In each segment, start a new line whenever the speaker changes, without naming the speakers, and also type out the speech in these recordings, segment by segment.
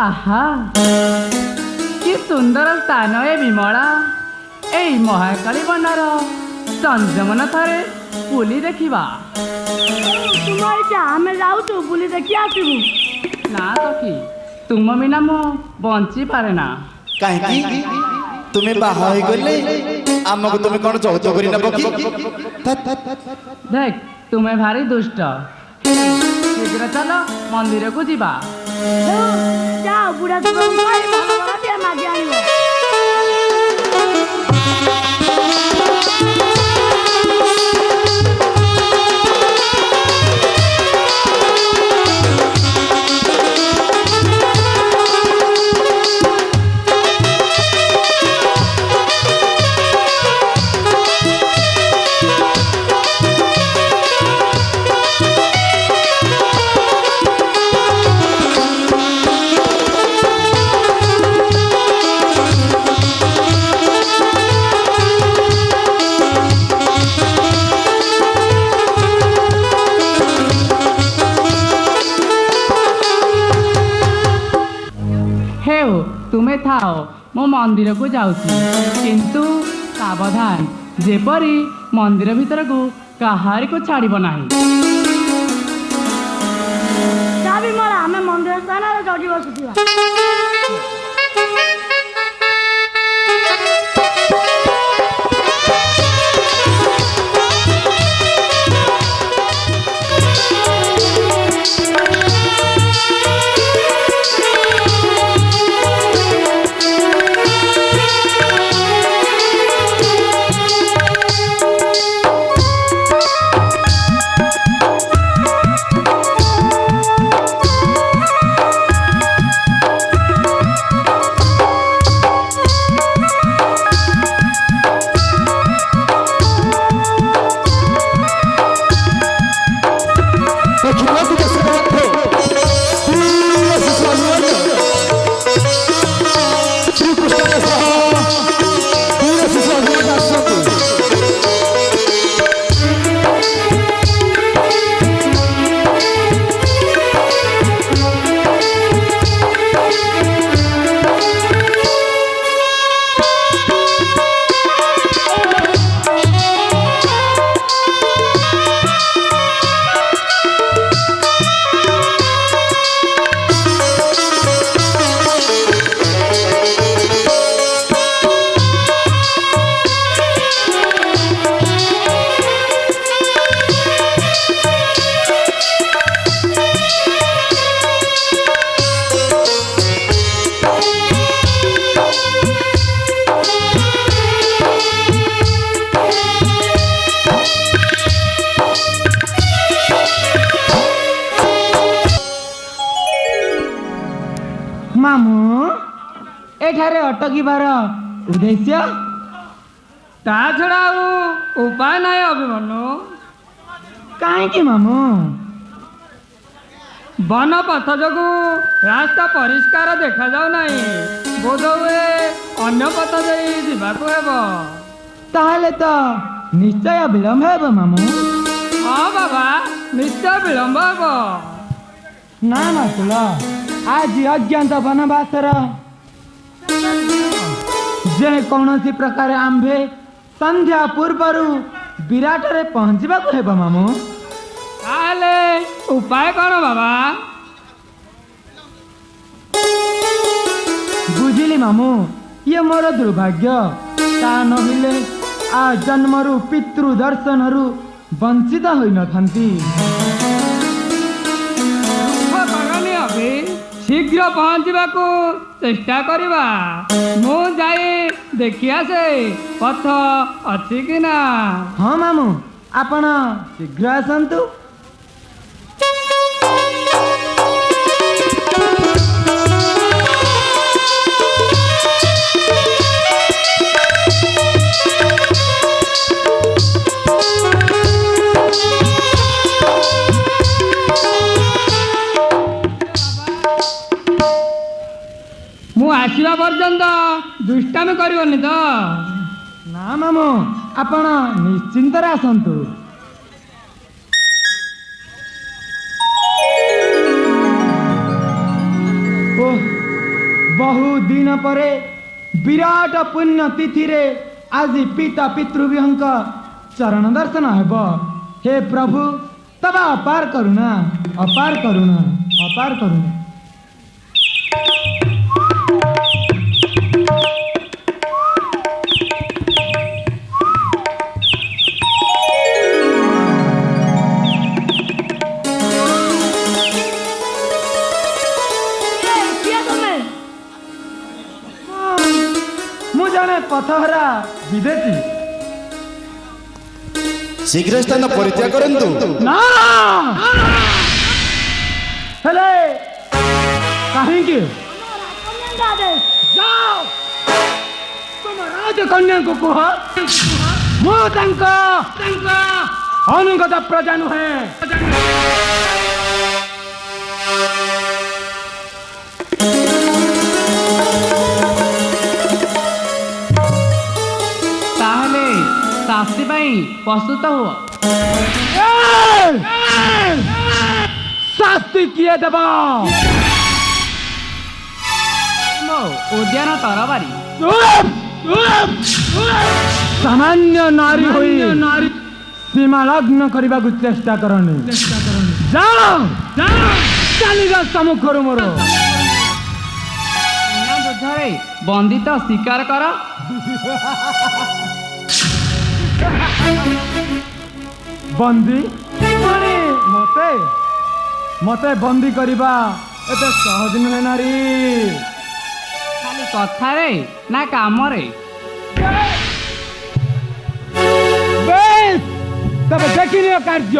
आहा कि सुंदर स्थान ए विमला ए महाकाली बंडार संजमन थारे बुली देखिबा।
तुम इच्छा आमे जाऊँ बुली देखी आसबू
ना सखी तुम बिना मो बंची पारे ना।
कहीं तुम्हें बाहा हो गले आमको तुम्हें कौन चौथ करी नब कि
देख तुम्हें भारी दुष्ट शीघ्र चलो मंदिर को जीवा।
जाओ बुढ़ा मागे आनिब।
तुम्हें थाओ मो मंदिर को जाऊँ किंतु सावधान जेपरी मंदिर भीतर को कहारी को छाड़ब नहीं।
आमे मंदिर स्थान जगी बसुवा।
मामू एठारे अटकिबार उद्देश्य ता छड़ा उपाय ना अभिमन्यु। कहीं मामू वन पथ जो रास्ता परिष्कार देखा जाऊ नहीं बोध हुए अन्य पथ जावाक तो निश्चय विलंब हे मामू। हाँ बाबा निश्चय विलंब हे ना मातुल आज अज्ञात वनवासर जे कौन प्रकार आंभे संध्या पूर्वर विराट रे पहुँचवा हे मामू। ताले उपाय कौन बाबा? बुझिली मामू ये मोर दुर्भाग्य ता नहिले आ जन्मरु पितृ दर्शनरु वंचित होई न थांती। शीघ्र पहुँचवा को चेष्टा करिबा। मु जाए देखि आसे पथ अछि कि ना। हाँ मामू आपण शीघ्र आसंतु। मु आसवा पर्यंत दुष्टामी करबनी तो ना मामू आपण निश्चिंत आसतु। ओह बहु दिन परे विराट पुण्य तिथि रे आज पिता पितृव्यंक चरण दर्शन हेब। हे प्रभु तब अपार करुणा, अपार करुणा, अपार करुणा। पथहरा विदेशी
शीघ्र स्थान परित्याग करंतु।
ना हेले कहीं जाओ तुम राजकन्या को कह मो अनुगत प्रजा नुहे।
शास्त्री प्रस्तुत हुआ।
शास्त्री किए देव
उद्यान तरबारी
सामान्य नारी होई सीमा लग्न करने को चेष्टा करनी। जाओ चलिगा सम्मुखर मोर
युद्धरे बंदित स्वीकार कर।
बंदी मते मते बंदी करवा एते सहज नुहे नारी।
खाली कथा रे ना काम रे।
बेस तब देखिए कार्य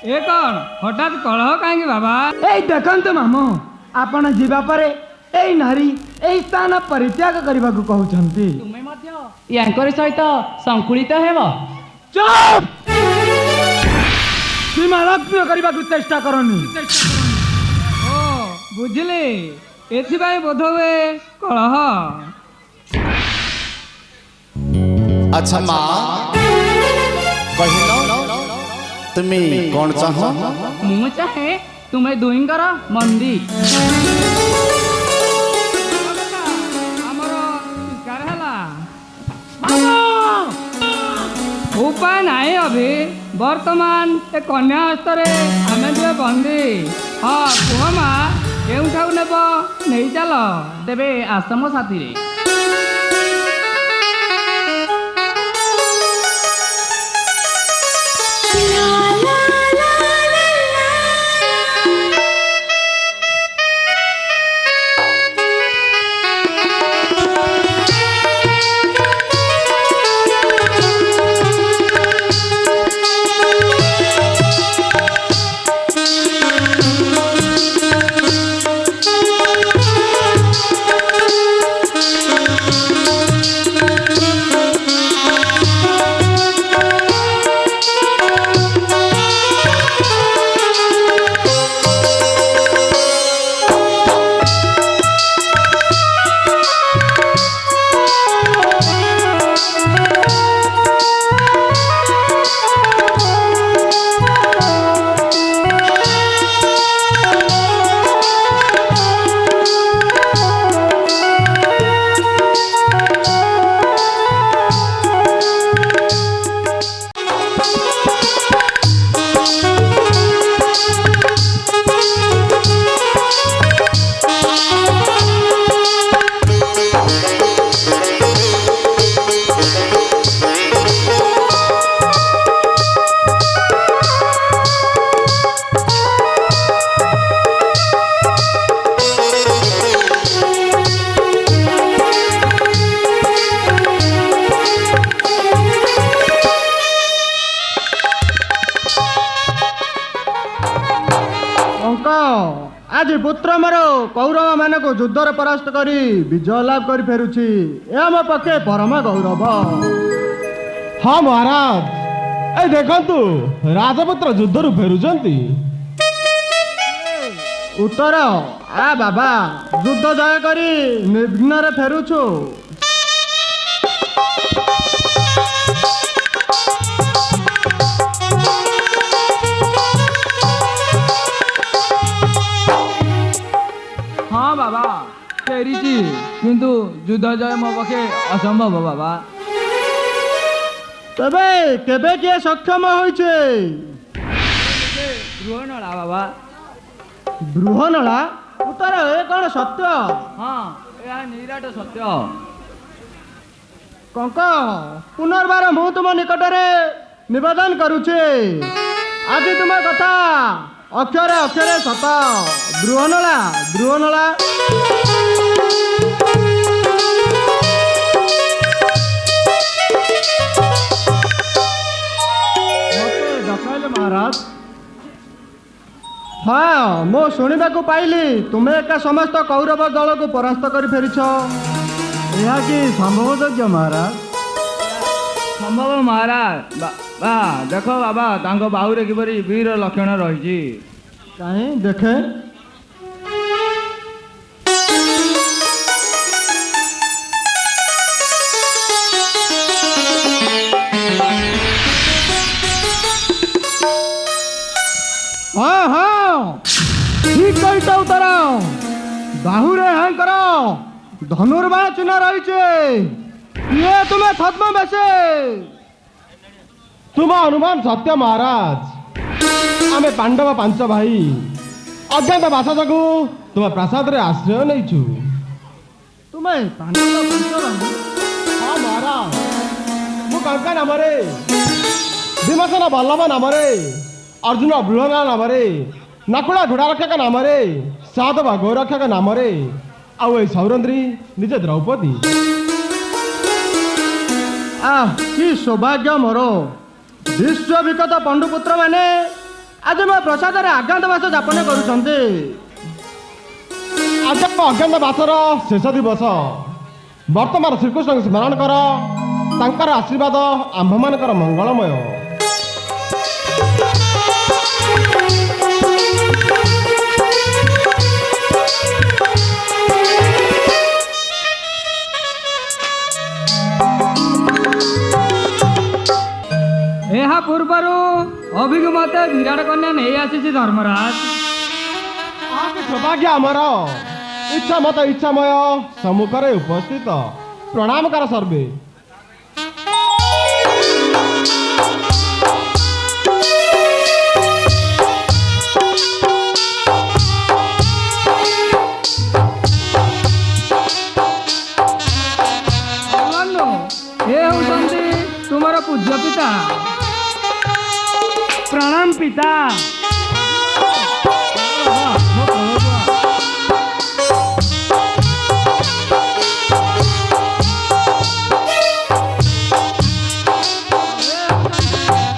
ଏ କ'ଣ ହଠାତ୍ କଳହ କାହିଁକି ବାବା?
ଏଇ ଦେଖନ୍ତୁ ମାମୁଁ, ଆପଣ ଯିବା ପରେ ଏଇ ନାରୀ ଏଇ ସ୍ଥାନ ପରିତ୍ୟାଗ କରିବାକୁ କହୁଛନ୍ତି।
ତୁମେ ମଧ୍ୟ ୟାଙ୍କରି ସହିତ ସଂକୁଳିତ ହେବ।
ଚୁପ୍! ସୀମା ଲଗ୍ନ କରିବାକୁ ଚେଷ୍ଟା କରନି।
ଓ ବୁଝିଲି, ଏଥିପାଇଁ ବୋଧହୁଏ କଳହ।
ଆଚ୍ଛା ମା କହିଲ ତୁମେ କ'ଣ ଚାହ?
ମୁଁ ଚାହେଁ ତୁମେ ଦୁହିଁଙ୍କର ମନ୍ଦି।
ଆମର ଶିକାର ହେଲା। ଉପାୟ ନାହିଁ ଅଭି, ବର୍ତ୍ତମାନ ଏ କନ୍ୟା ହସ୍ତରେ ଆମେ ଯିବେ ବନ୍ଦୀ। ହଁ କୁହ ମା, କେଉଁଠାକୁ ନେବ ନେଇ ଚାଲ।
ତେବେ ଆଶ୍ରମ ସାଥିରେ।
ଆଜି ପୁତ୍ର ମୋର କୌରବ ମାନଙ୍କୁ ଯୁଦ୍ଧରେ ପରାସ୍ତ କରି ବିଜୟ ଲାଭ କରି ଫେରୁଛି, ଏହା ମୋ ପକ୍ଷେ ପରମ ଗୌରବ।
ହଁ ମହାରାଜ, ଏ ଦେଖନ୍ତୁ ରାଜପୁତ୍ର ଯୁଦ୍ଧରୁ ଫେରୁଛନ୍ତି।
ଉତ୍ତର ଆ ବାବା, ଯୁଦ୍ଧ ଜୟ କରି ନିର୍ବିଘ୍ନରେ ଫେରୁଛୁ।
ହଁ ବାବା ଫେରିଛି, କିନ୍ତୁ ଯୁଦ୍ଧ ଜୟ ମୋ ପକ୍ଷେ ଅସମ୍ଭବ ବାବା।
ତେବେ କେବେ କିଏ ସକ୍ଷମ ହୋଇଛି?
ରୁହନଳା ବାବା।
ବୃହନଳା ଉତ୍ତର ଏ କ'ଣ ସତ୍ୟ?
ହଁ ଏହା ନିରାଟ ସତ୍ୟ।
କଙ୍କ ପୁନର୍ବାର ମୁଁ ତୁମ ନିକଟରେ ନିବେଦନ କରୁଛି, ଆଜି ତୁମ କଥା ଅକ୍ଷରେ ଅକ୍ଷରେ ସତ। ବୃହନଳା ବୃହନଳା ମୋତେ ଡକାଇଲେ ମହାରାଜ? ହଁ, ମୁଁ ଶୁଣିବାକୁ ପାଇଲି ତୁମେ ଏକା ସମସ୍ତ କୌରବ ଦଳକୁ ପରାସ୍ତ କରି ଫେରିଛ। ଏହା କି ସମ୍ଭବଯୋଗ୍ୟ ମହାରାଜ?
ସମ୍ଭବ ମହାରାଜ। ବା ଦେଖ ବାବା, ତାଙ୍କ ବାହୁରେ କିପରି ବୀର ଲକ୍ଷଣ ରହିଛି।
କାହିଁ ଦେଖେ। ହଁ ହଁ, ଠିକ କହିଛ ଉତ୍ତର। ବାହୁରେ ହାଙ୍କର ଧନୁର୍ବାଣ ଚିହ୍ନ ରହିଛି। କିଏ ତୁମେ ଛଦ୍ମବେଶୀ?
ତୁମ ଅନୁମାନ ସତ୍ୟ ମହାରାଜ। ଆମେ ପାଣ୍ଡବ 5 ଭାଇ ଅଜ୍ଞାତ ବାସ ଯୋଗୁଁ ତୁମ ପ୍ରାସାଦରେ ଆଶ୍ରୟ ନେଇଛୁ।
ତୁମେ ପାଣ୍ଡବ 5 ଭାଇ?
ହଁ ମହାରାଜ, ମୁଁ କଙ୍କା ନାମରେ, ବିମର୍ଶନ ବଲ୍ଲଭ ନାମରେ, ଅର୍ଜୁନ ବୃହନଳା ନାମରେ, ନକୁଳ ଘୋଡ଼ାରକ୍ଷକ ନାମରେ, ସାଧବ ଗୌରକ୍ଷକ ନାମରେ, ଆଉ ଏଇ ସୌରନ୍ଦ୍ରୀ ନିଜେ ଦ୍ରୌପଦୀ।
କି ସୌଭାଗ୍ୟ ମୋର। ବିଶ୍ୱବିଖ୍ୟାତ ପଣ୍ଡୁପୁତ୍ର ମାନେ ଆଜି ମୋ ପ୍ରସାଦରେ ଆଜ୍ଞାତବାସ ଯାପନ କରୁଛନ୍ତି।
ଆଜି ଆମ ଅଜ୍ଞାତ ବାସର ଶେଷ ଦିବସ। ବର୍ତ୍ତମାନ ଶ୍ରୀକୃଷ୍ଣଙ୍କୁ ସ୍ମରଣ କର, ତାଙ୍କର ଆଶୀର୍ବାଦ ଆମ୍ଭମାନଙ୍କର ମଙ୍ଗଳମୟ।
ଏହା ପୂର୍ବରୁ ଅଭିଜ୍ଞ ମତେ ବିରାଟ କନ୍ୟା ନେଇ ଆସିଛି ଧର୍ମରାଜ।
ସୌଭାଗ୍ୟ ଆମର। ଇଚ୍ଛା ମତ ଇଚ୍ଛାମୟ ସମ୍ମୁଖରେ ଉପସ୍ଥିତ। ପ୍ରଣାମ କର ସର୍ବେ।
ଏ ହେଉଛନ୍ତି ତୁମର ପୂଜ୍ୟ ପିତା।
ପ୍ରଣାମ ପିତା।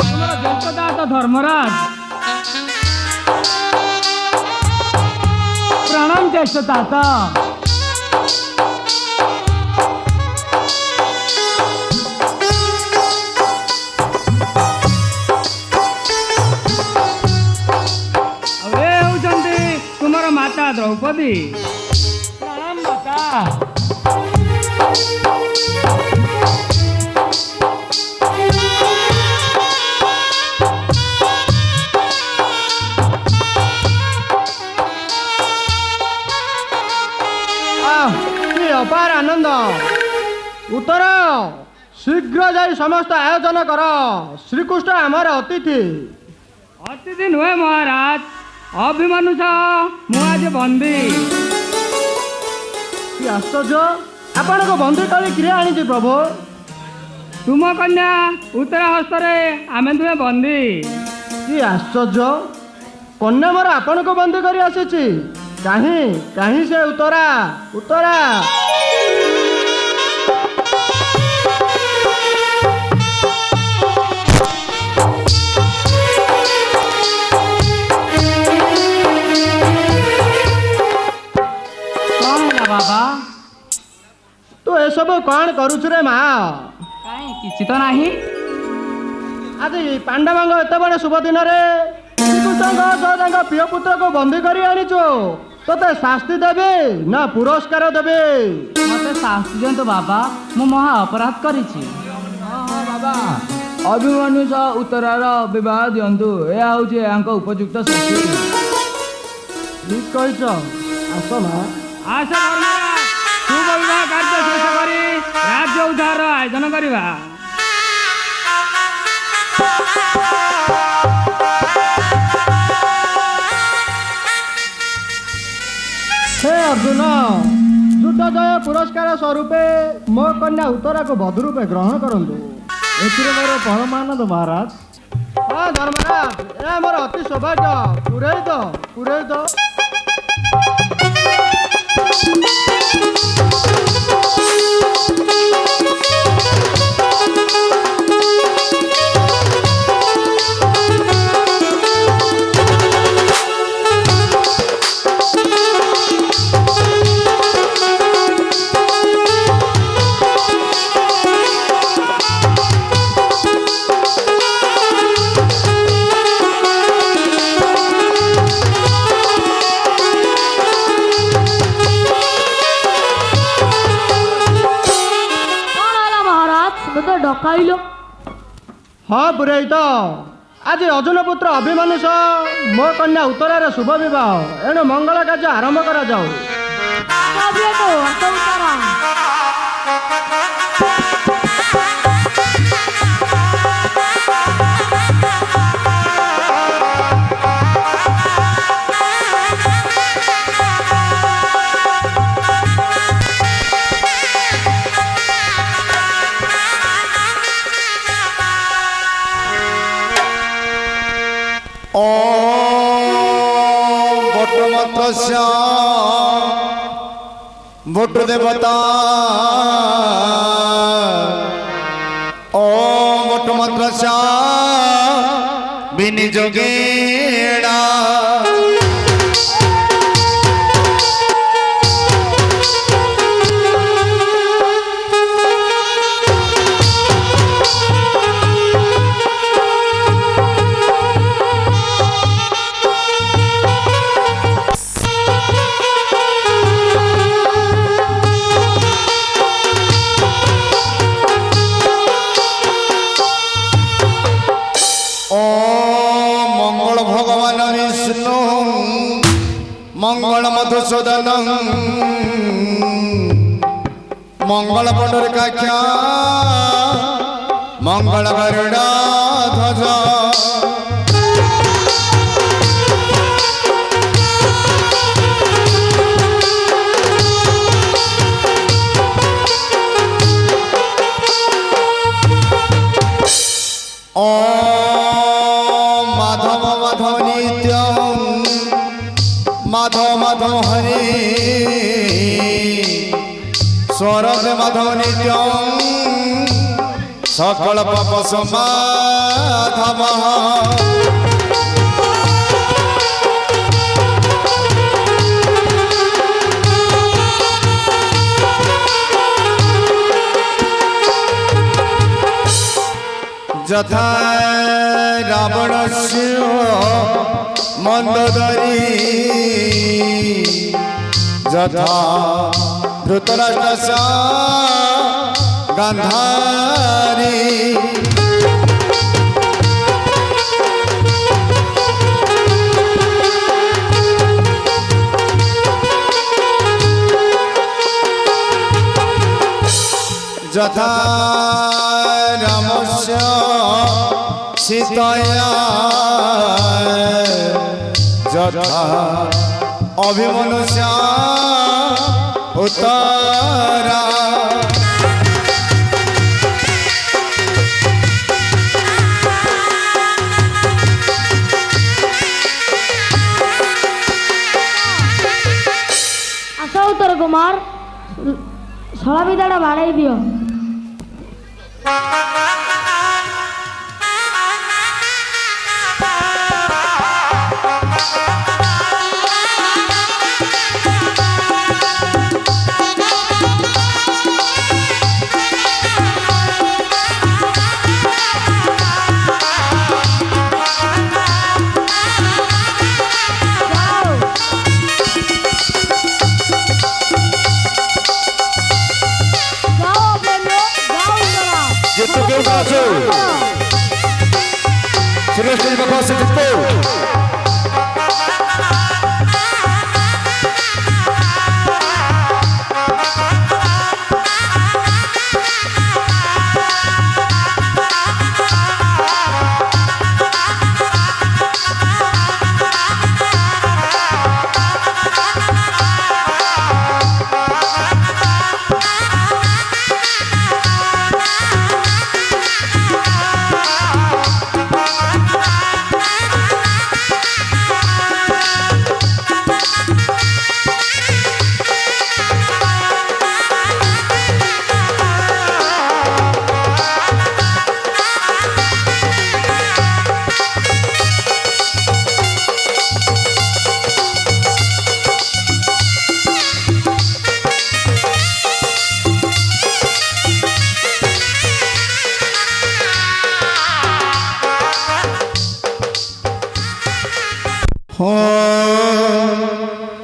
ତୁମର ଜ୍ୟେଷ୍ଠଦାସ ଧର୍ମରାଜ।
ପ୍ରଣାମ ଜ୍ୟେଷ୍ଠଦାସ।
ମାତା ଦ୍ରୌପଦୀ।
ପ୍ରଣାମ ମାତା।
କି ଅପାର ଆନନ୍ଦ। ଉତ୍ତର ଶୀଘ୍ର ଯାଇ ସମସ୍ତ ଆୟୋଜନ କର। ଶ୍ରୀକୃଷ୍ଣ ଆମର ଅତିଥି।
ଅତିଥି ନୁହେଁ ମହାରାଜ, ଅଭିମନ୍ୟୁ ସହ ମୁଁ ଆଜି ବନ୍ଦୀ।
କି ଆଶ୍ଚର୍ଯ୍ୟ, ଆପଣଙ୍କ ବନ୍ଦୀ କରି କିଏ ଆଣିଛି ପ୍ରଭୁ?
ତୁମ କନ୍ୟା ଉତ୍ତରା ହସ୍ତରେ ଆମେ ଦୁହେଁ ବନ୍ଦୀ।
କି ଆଶ୍ଚର୍ଯ୍ୟ, କନ୍ୟା ମୋର ଆପଣଙ୍କୁ ବନ୍ଦୀ କରି ଆସିଛି। କାହିଁ କାହିଁ ସେ ଉତ୍ତରା ଉତ୍ତରା?
ବାବା
ତୁ ଏସବୁ କ'ଣ କରୁଛୁ ରେ ମା?
କାହିଁ କିଛି ତ ନାହିଁ।
ଆଜି ପାଣ୍ଡବଙ୍କ ଏତେ ବଡ଼ ଶୁଭ ଦିନରେ ଶ୍ରୀକୃଷ୍ଣଙ୍କ ସହ ତାଙ୍କ ପ୍ରିୟ ପୁତ୍ରକୁ ବନ୍ଦୀ କରି ଆଣିଛୁ। ତୋତେ ଶାସ୍ତି ଦେବି ନା ପୁରସ୍କାର ଦେବି?
ମତେ ଶାସ୍ତି ଦିଅନ୍ତୁ ବାବା, ମୁଁ ମହା ଅପରାଧ କରିଛି।
ହଁ ବାବା, ଅଭିମନ୍ୟୁ ସହ ଉତ୍ତରାର ବିବାହ ଦିଅନ୍ତୁ। ଏହା ହେଉଛି ଏହାଙ୍କ ଉପଯୁକ୍ତ ଶାସ୍ତି।
ଠିକ୍ କହିଛ। ଆସ ମା।
ଆସ ଧର୍ମରାଜ, ଶୁଭ ବିବାହ କାର୍ଯ୍ୟ ଶେଷ କରି ରାଜ୍ୟ ଉଦ୍ଧାରର ଆୟୋଜନ କରିବା।
अर्जुन युद्ध जय पुरस्कार स्वरूपे मो कन्या उत्तरा को बधु रूपे ग्रहण करंतु।
एथिरे मोर परमानंद महाराज।
हाँ धर्मराज ए मोर अति सौभाग्य पुरई तो
डकाइल
हाँ पुरई तो आज अर्जुन पुत्र अभिमन्यु सह मो कन्या उत्तरार शुभ विवाह एणु मंगल कार्य आरंभ करा जाऊ।
भोट देवता भोट मंत्र विनियोगेणा मंगल मधुसूदन मंगल पुंडरीकाक्ष मंगल गरुड़ा ध्वज माधव माधव नित्यं माधव माधव हरे स्वरद माधव नित्यं सकल पाप समाधव यथा रावणस्य मंदोदरी यथा धृतराष्ट्रस्य गांधारी यथा रामस्य सीतया यथा अभिमन्युस्य उत्तरा
आशा उत्तर कुमार शला विदाटा बाड़ाई दियो।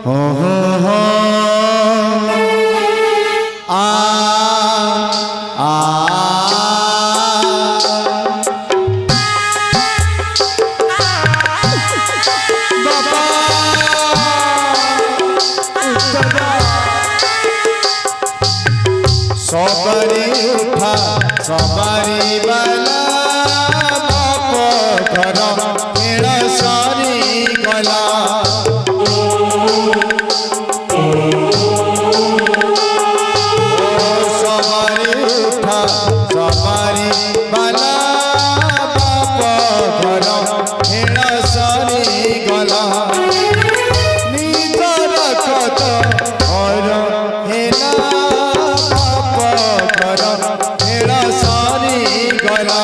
हो हो आ आ बाबा सवारी उठा सवारी वाला बाप घर मेरा सारी गला सवारी उठा सवारी वाला बाप घर मेरा सारी गला निजर कत और हेला बाप घर मेरा सारी गला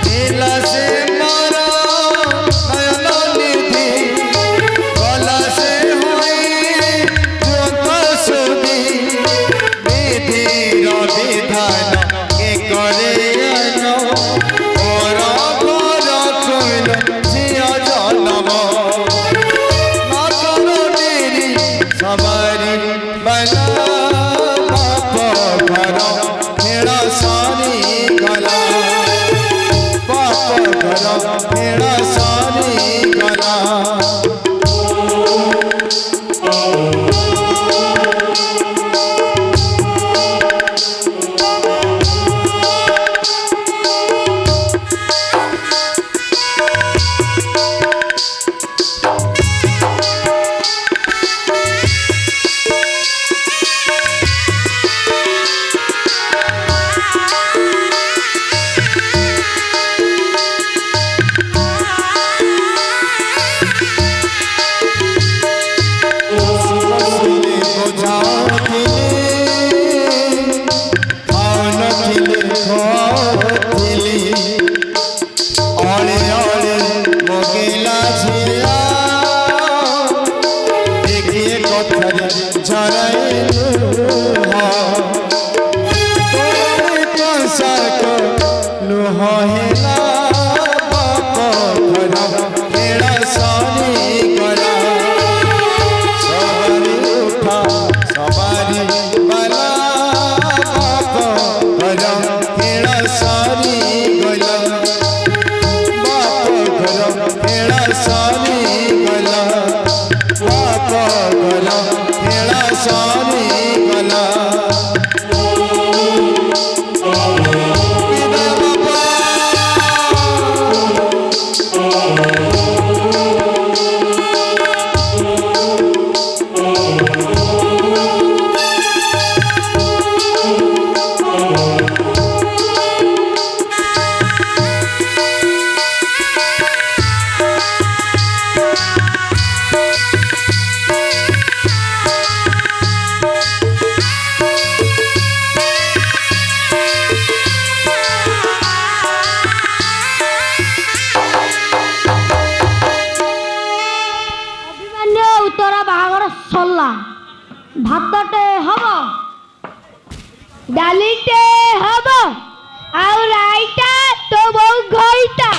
मेरा सारी गला
भातटे हब डालीटे हब आउ राईटा तो बहु घईटा